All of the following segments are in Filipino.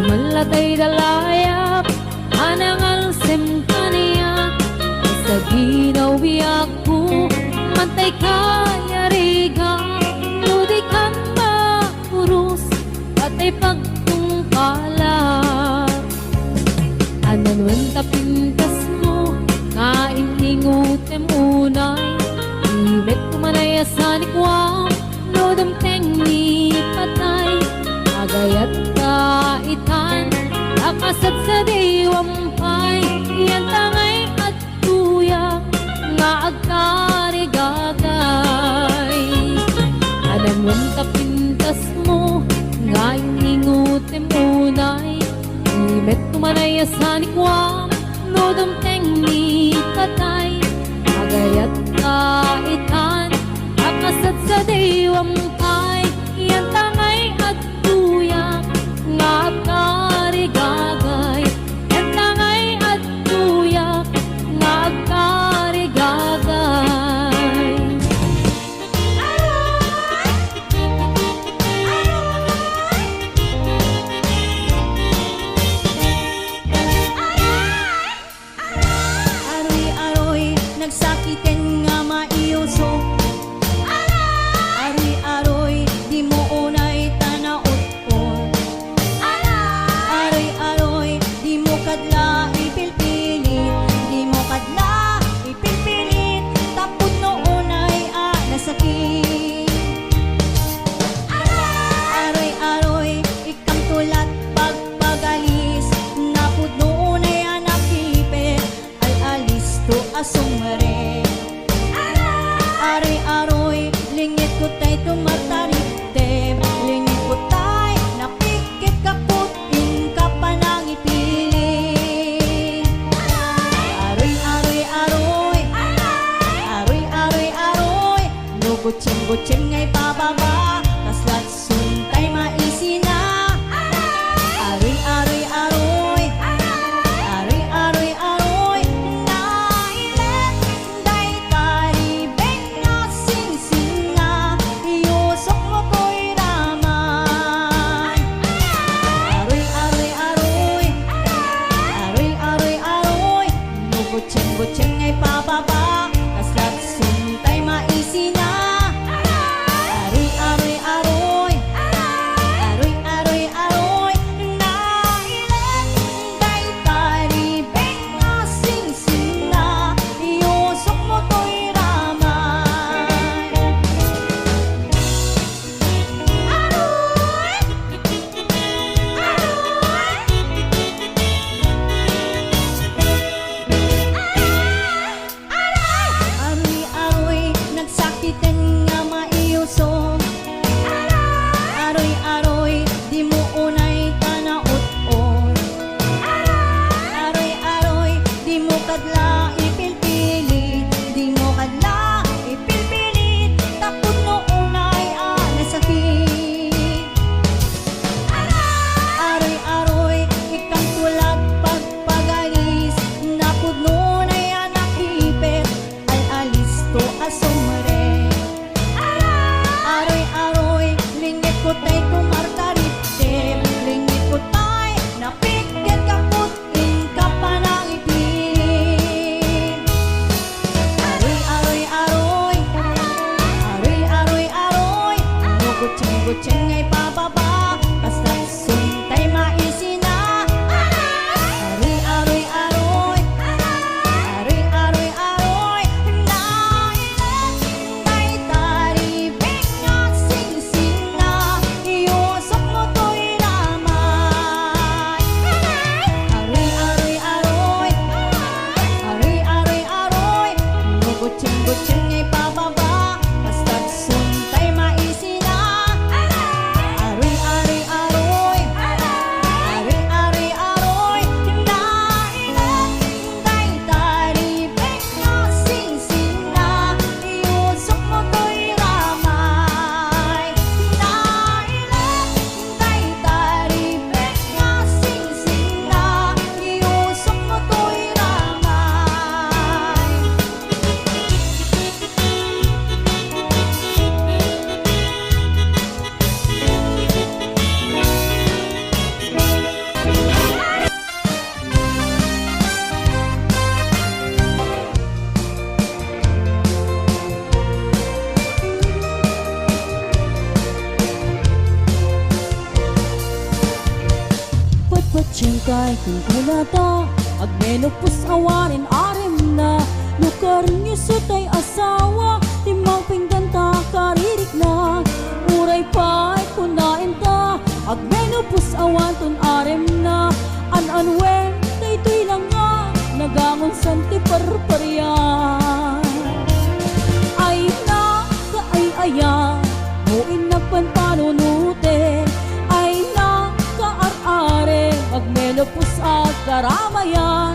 malatay dalayap anangal sem kaniya sa ginaw biyak ko mantay kaya riga tuday kan maurus patay pagtungkala ananwan tapintas mo kainingute munay ibet kumanaya sa nikwam lodam tengi patay agayat kaitan akasat sa diwampay yan tangay at tuyak nga agkarigagay anamon kapintas mo nga iningute munay ibet kumanaya sa nikwam lodam tengi patay agayat kaitan akasat sa diwampay yan tangay at tuyak nga agkarigagay yan tangay at tuyak nga agkarigagay Aroy-aroy nagsakitin nga maiuso aroy-aroy di mo unay tanaot-on aroy-aroy di mo kadla ipilpilit di mo kadla ipilpilit tapos no unay nasakit aroy-aroy ikam tulat pagpagalis napud no unay nakipit al-alis to asumare aroy-aroy lingit ko tay tumatariptem lingit ko tay napikit kaput ka pa nang ipilin aroy-aroy-aroy aroy-aroy-aroy no gutsin-gutsin ngay pababa kaslat suntay maisina aroy-aroy-aroy aroy-aroy-aroy nailet day taribeng na singsing na iusok mo ko'y raman aroy-aroy-aroy aroy-aroy-aroy no gutsin-gutsin ngay pababa kaslat suntay maisina aroy-aroy-aroy aroy-aroy-aroy nailet day taribeng na singsing na iusok mo ko'y raman aroy-aroy nagsakitan nga maiusong aroy-aroy di mo unay tanaot-on aroy-aroy di mo kadla ipilpilit di mo kadla ipilpilit tapos no unay nasakit aroy-aroy ikang tulag pagpagalis napud no unay nakipit al-alis to asumre aroy-aroy lingit ko tay tumartariptem lingit ko tay napikit kaput ka pa nang ipilin kay kunkunata agmenopus awanin arem na lukar niyo sutay asawa timang pingganta karirik na uray pa'y kunain ta agmenopus awan tun arem na an-anwen daytoy lang nga nagangon santi parparyan ay na kaay-aya muin nagpanpanunute ay na kaar-are magmenopus at karamayan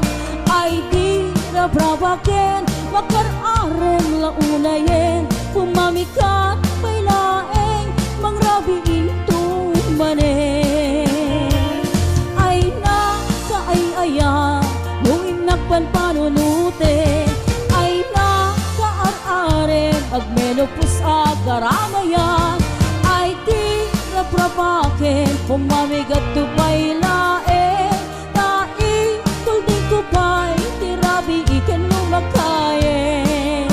ay di na brabaken makar-arem launayen pumamikat pailaeng mangrabiing tumanen ay na kaay-aya muin nagpanpanunute ay na kaar-are magmenopus at karamayan ay di na brabaken pumamikat pailaeng tai kulding kupay tirabi ikan lumakayen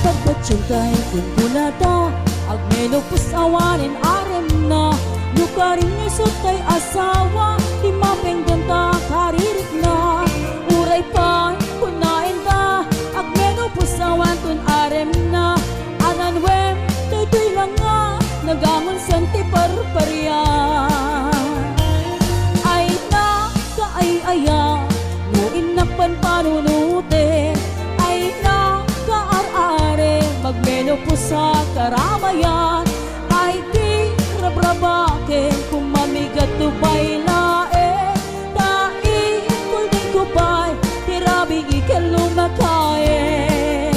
pagbatsyon kay kunkunata agmenopus awanin arem na lukarin niyo sutay asawa di mapenggonta karirik na uray pa kunain ta agmenopus awan tun arem na ananwem daytoy lang nga nagamon santi parparyan ay na kaay-aya muin nagpanpanunute ay na kaar-are magmenopus sa karamayan ay di rabrabaken kumamigat tubay lae tai kulding kupay tirabi ikan lumakayen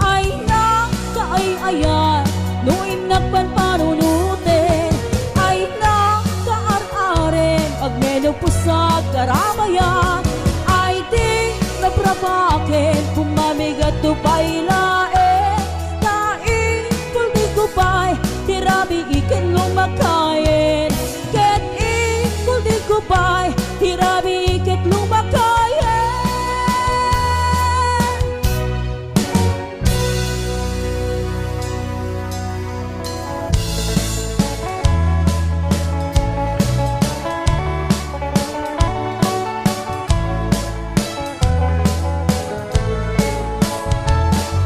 ay na kaay-aya nuin nagpanpanunute ay na kaar-are magmenopus sa karamayan ay di rabrabaken kumamigat tubay lae tai kulding kupay tirabi ikan lumakayen ket kulding kupay tirabi ikan lumakayen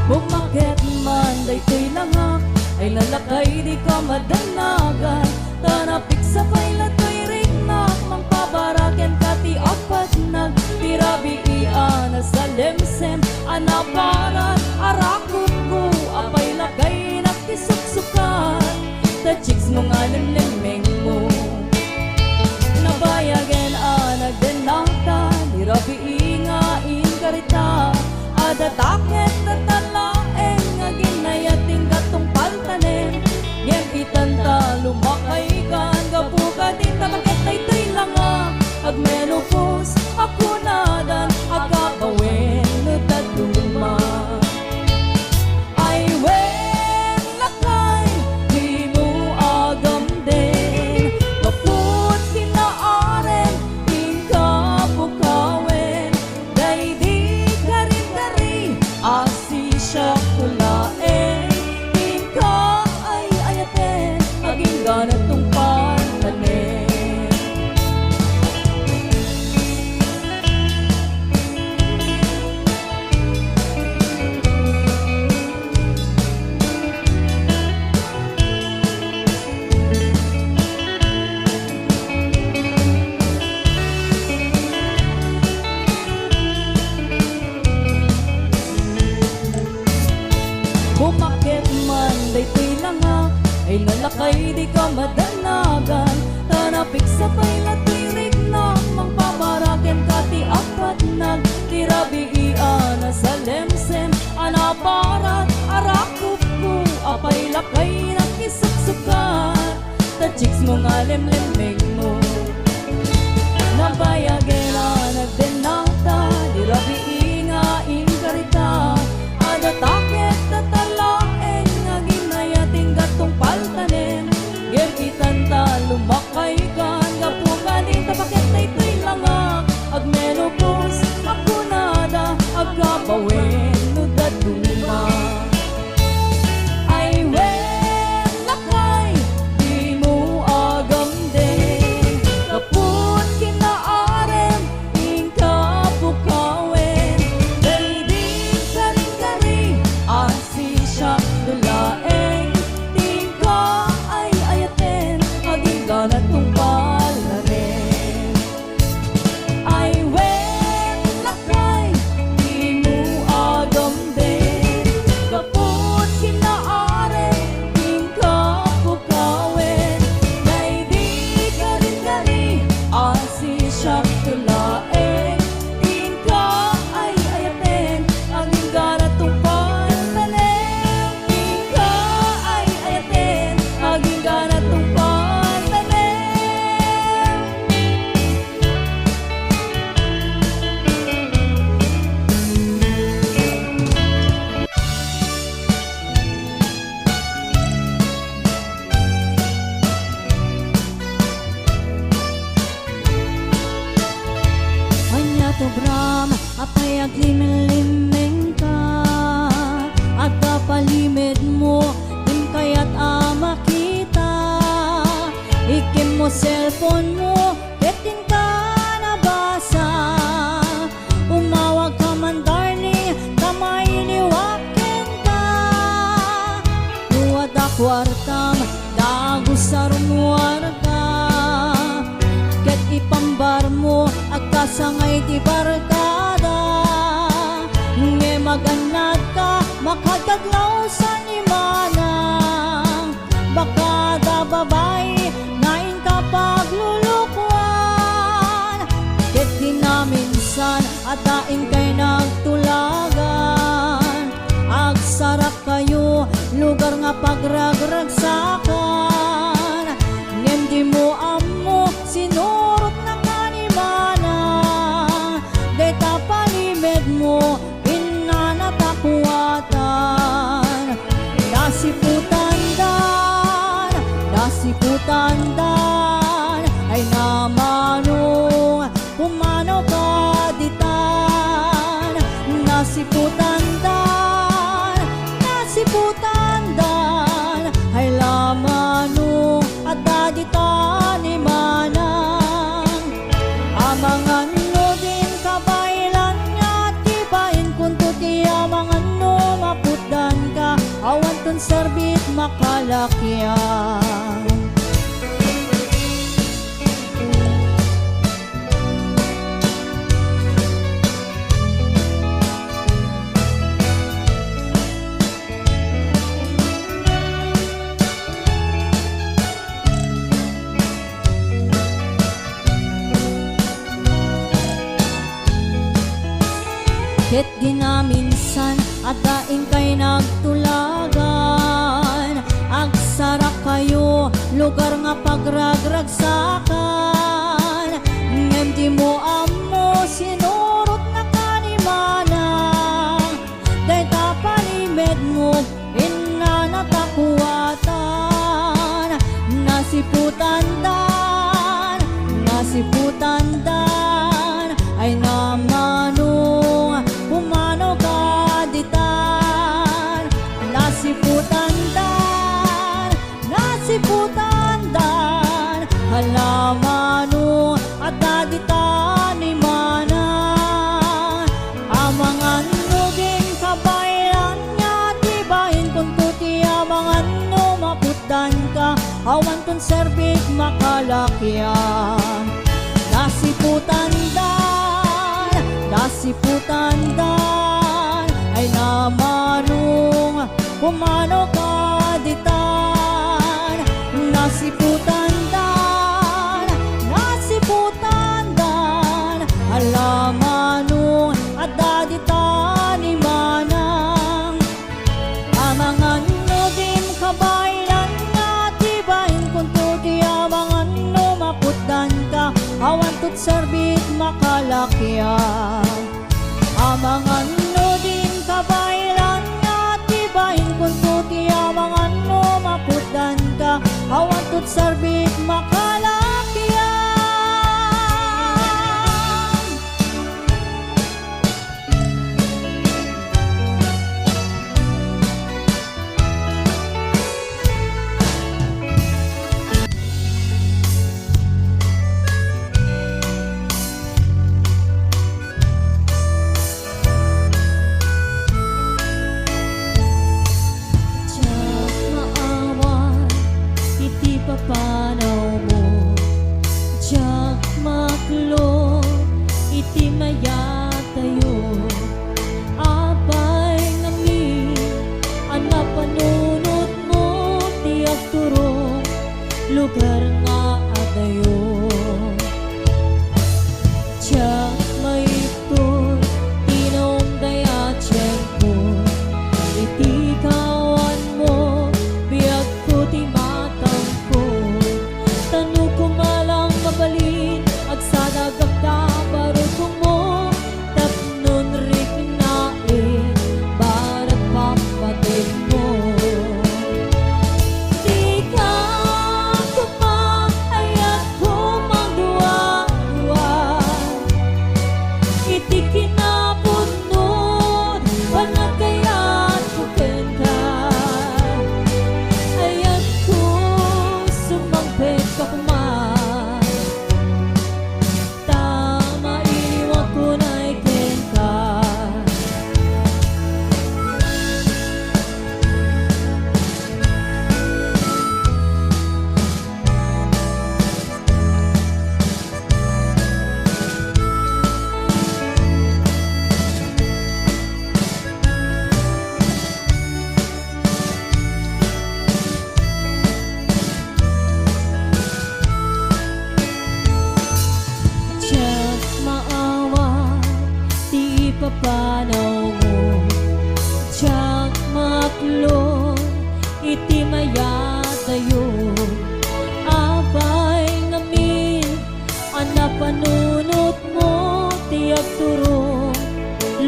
bumakit man daytoy lang nga ay lalakay di ka madanagan tanapik sa kailatoy rignak mangpabaraken kati apat nagtirabi iana sa lemsem anaparan arakot ko apay lagay nakisuksukan the chicks mong alimlemeng mo nabayagen anagdenata dirabi ingain karita adataket tatalaeng aginayating gatong paltanen yan itanta lumakay kan gapuka dita bakit daytoy lang nga agmenopus ako nadan agabawin nutaduma ay wen lakay di mo agam din kaput kinaaren ingkapukawen day di garing-gari asi siya kulaen ingka ay ayaten aging ganat tong pantanen bumakit man daytoy lang nga ay lalakay di ka madanagan tanapik sa pailatoy rignak mangpabaraken kati apat nagtirabi iana sa lemsem anaparat arakop ko apay lakay nakisuksukan the chicks mong alimlemeng mo nabayagen nagdenata dirabi ingain karita adataket tatalaeng aginayating gatong paltanen ger itanta lumakay kan gapukan ita bakit daytoy lang agmenopus kwartam dago sa rumwarka ket ipambar mo agkasangay ti barkada nge maganad ka makadadlaw sa nimana baka da babay ngayon ka paglulukwan ket di na minsan at daing kay nagtulagan agsarap kayo lugar nga pagragragsakan ngem di mo amo sinurot na kanimana deta palimed mo inanatakuatan nasiputandan ay namanong pumanaw ka ditan nasiputandan ay lamanong at daditan ni manang amangan no din kabaylan nga tibain kunto ti amangan no maputdan ka awan ton serbit makalakyan ket di na minsan at daing kay nagtulagan agsara kayo lugar nga pagragragsakan ngem di mo amo sinurot na kanimana dayta palimed mo inanatakuatan nasiputandan ay namanong pumanaw ka ditan nasiputandan halamanong at daditan ni manang amangan no din kabaylan nga tibahin kunto ti amangan no maputdan ka awan ton serbit makalakyan nasiputandan ay namanong pumanaw ka ditan nasiputandan alamanong at daditan ni manang amangan no din kabaylan nga tibahin kunto di amangan no maputdan ka awan tot serbit makalakyan amangan no din kabaylan nga tibahin kunto ti amangan no maputdan ka awan tot serbit makalakyan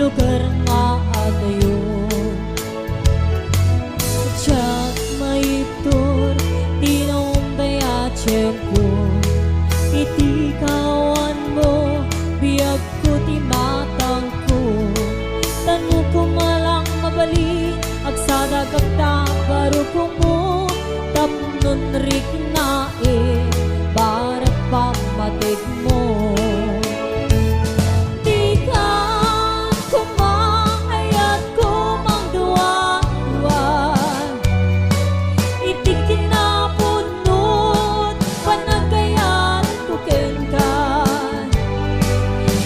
lugar nga adayo. Tsak maitur tinong tiyempo, iti kawan mo biyag ko ti matang ko. Tanu ko malang mabali agsadagagta baro ko mo tapnon rik na barat pamatig mo. Di ka kumangayat kumang duwa-duwa, iti kinapunot panagayat ko ken ka.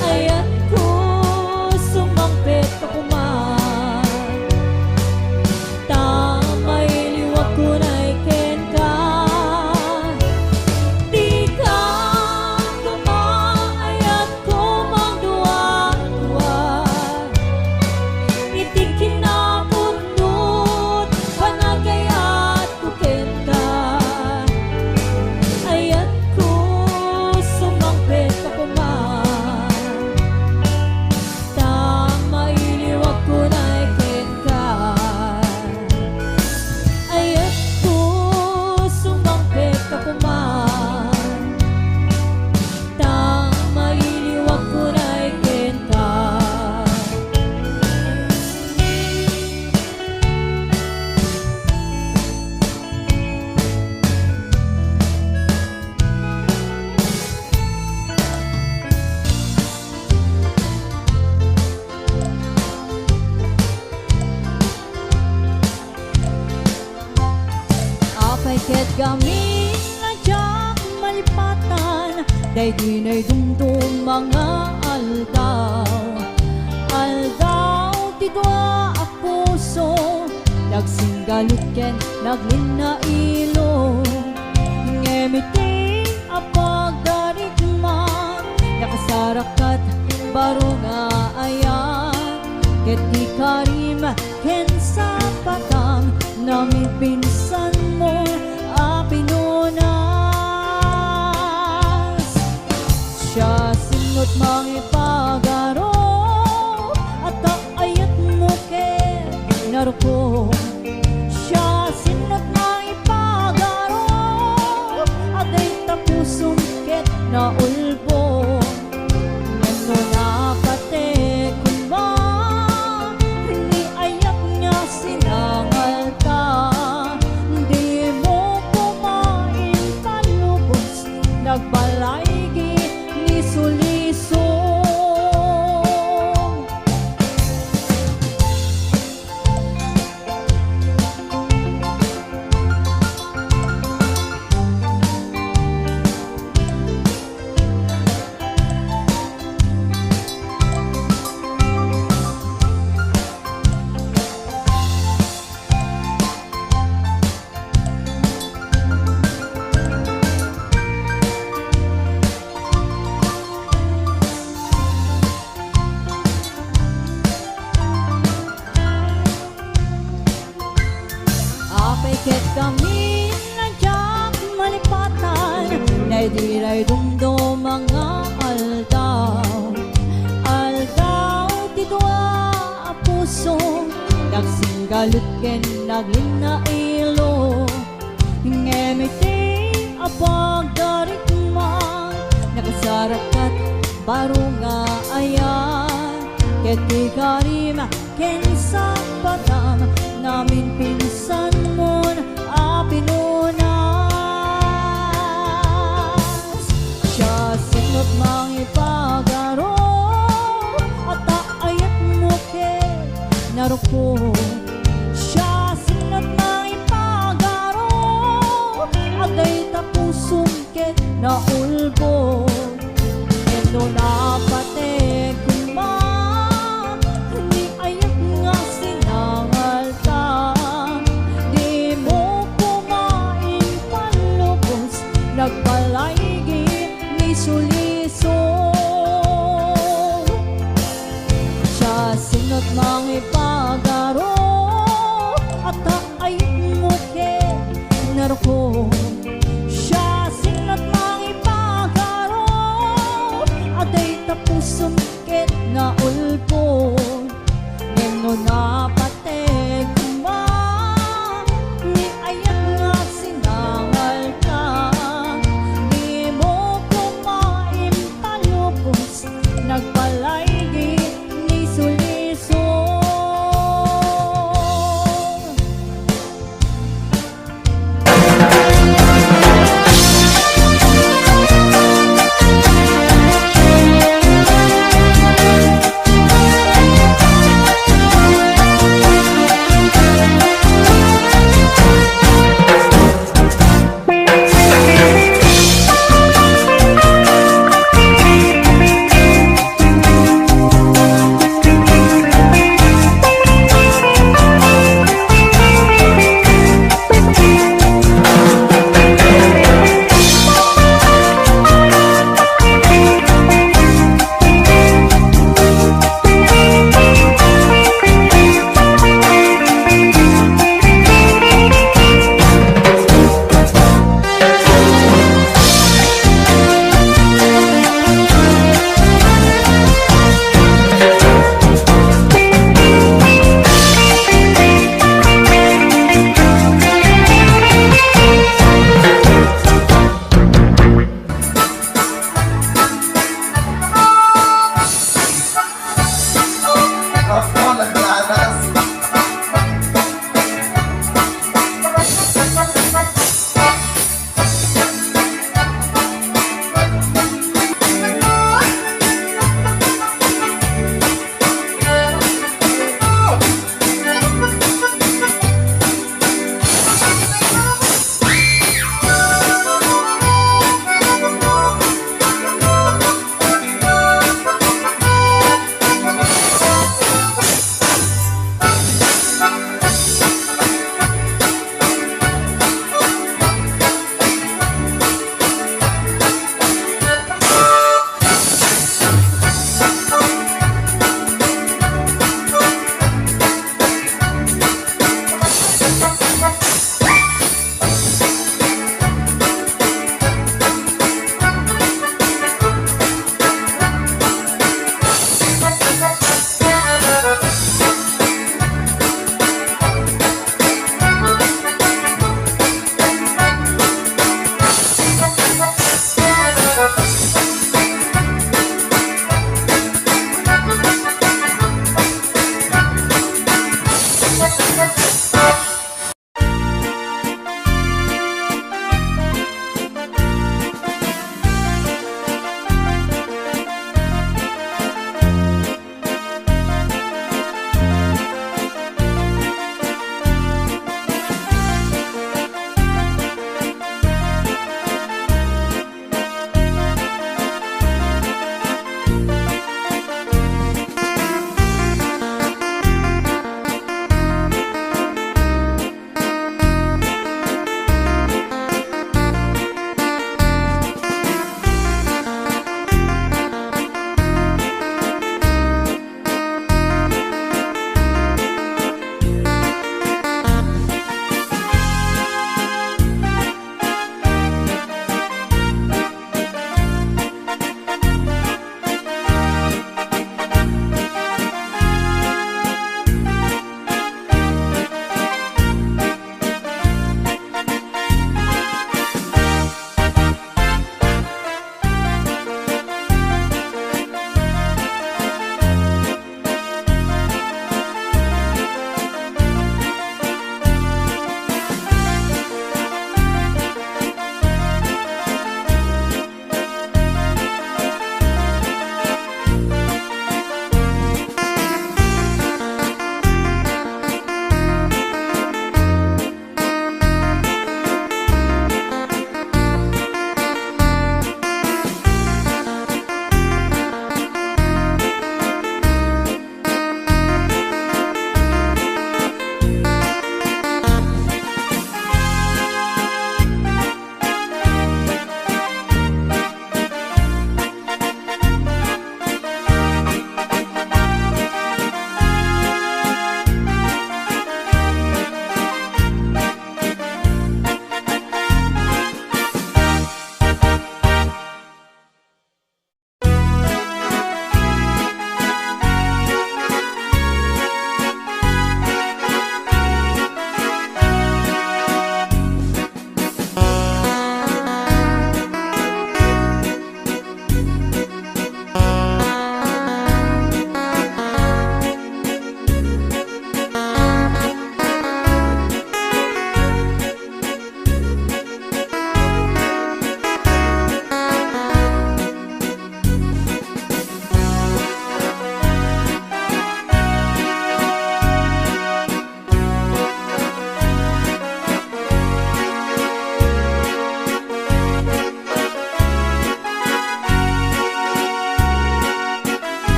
Ayat ko sumampet ka kuman, tamay liwag ko na'y ken ka. Di ka kumangayat kumang duwa-duwa, iti kinapunot panagayat ko ken ka. Ayat ko sumampet ka kuman, tamay liwag ko na'y ken ka. Ayat ko sumampet ka kuman, tamay liwag ko na'y ken ka. Apay ket gamin nga jak malipatan, day dinay dumdum mga aldaw. Aldaw ti dua a puso, nagsinggalut ken naglinailo. Ngemiti a pagdarigma, nakasarakat baro nga ayan. Ket di karim ken sa patam, namin pinsan mo a pinunas. Siya singot mangipagaro, at ayat mo ken naruko. Siya singot mangipagaro, at ay tapusong ket na ulbo. Ngano na pate kumba, ni ayak niya sinangal ka. Di mo kumain palubos, nagbalaygi ni sulisong. Apay ket kami nadyak malipatan, nay diray dumdum mga aldaw. Aldaw ti dua a puso, nagsinggalut ken naglinailo. Ngemiti a pagdarigma, nakasarakat baro nga ayan. Ket di karim ken sa patam, namin pinsan mon a pinunas. Siya singot mangipagaro, at ayat mo ken naruko. Siya singot mangipagaro, agay tapusong ket na ulbo. Eno na pate